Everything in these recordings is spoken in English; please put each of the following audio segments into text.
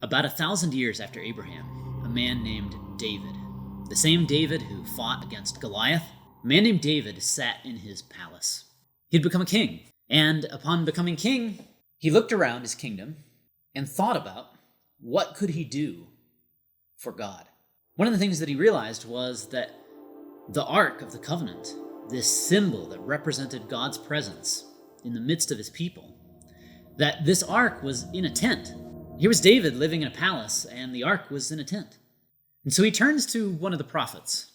About 1,000 years after Abraham, a man named David, the same David who fought against Goliath, a man named David sat in his palace. He'd become a king, and upon becoming king, he looked around his kingdom and thought about what could he do for God. One of the things that he realized was that the Ark of the Covenant, this symbol that represented God's presence in the midst of his people, that this Ark was in a tent. Here was David living in a palace, and the Ark was in a tent. And so he turns to one of the prophets,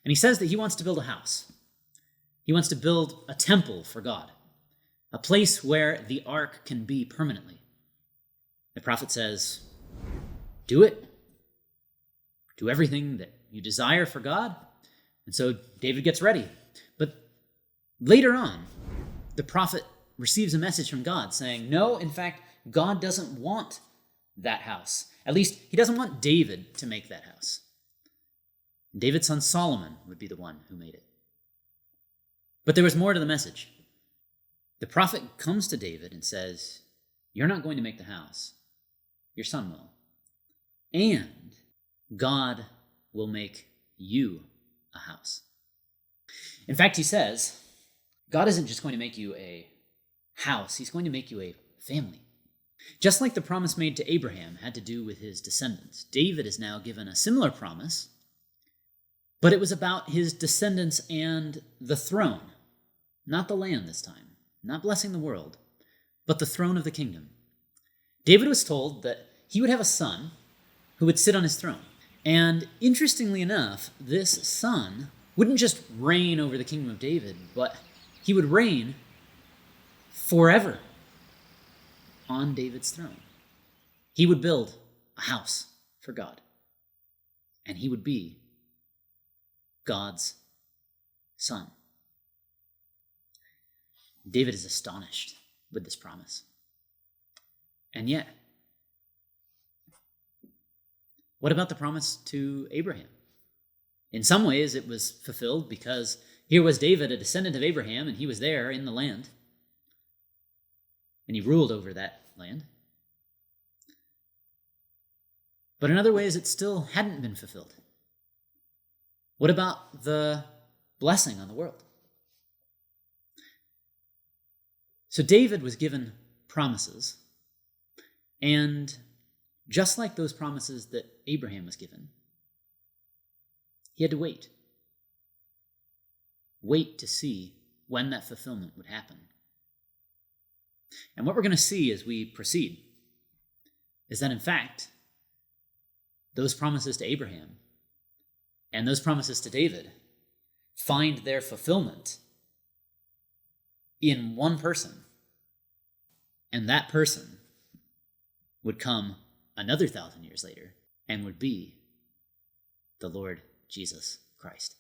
and he says that he wants to build a house. He wants to build a temple for God, a place where the Ark can be permanently. The prophet says, do it. Do everything that you desire for God. And so David gets ready. But later on, the prophet receives a message from God saying, no, in fact, God doesn't want that house. At least, he doesn't want David to make that house. David's son Solomon would be the one who made it. But there was more to the message. The prophet comes to David and says, you're not going to make the house. Your son will. And God will make you a house. In fact, he says, God isn't just going to make you a house, he's going to make you a family. Just like the promise made to Abraham had to do with his descendants, David is now given a similar promise, but it was about his descendants and the throne, not the land this time, not blessing the world, but the throne of the kingdom. David was told that he would have a son who would sit on his throne. And interestingly enough, this son wouldn't just reign over the kingdom of David, but he would reign forever on David's throne. He would build a house for God, and he would be God's son. David is astonished with this promise. And yet, what about the promise to Abraham? In some ways, it was fulfilled because here was David, a descendant of Abraham, and he was there in the land. And he ruled over that land. But in other ways, it still hadn't been fulfilled. What about the blessing on the world? So David was given promises, and just like those promises that Abraham was given, he had to wait. Wait to see when that fulfillment would happen. And what we're going to see as we proceed is that, in fact, those promises to Abraham and those promises to David find their fulfillment in one person. And that person would come another 1,000 years later and would be the Lord Jesus Christ.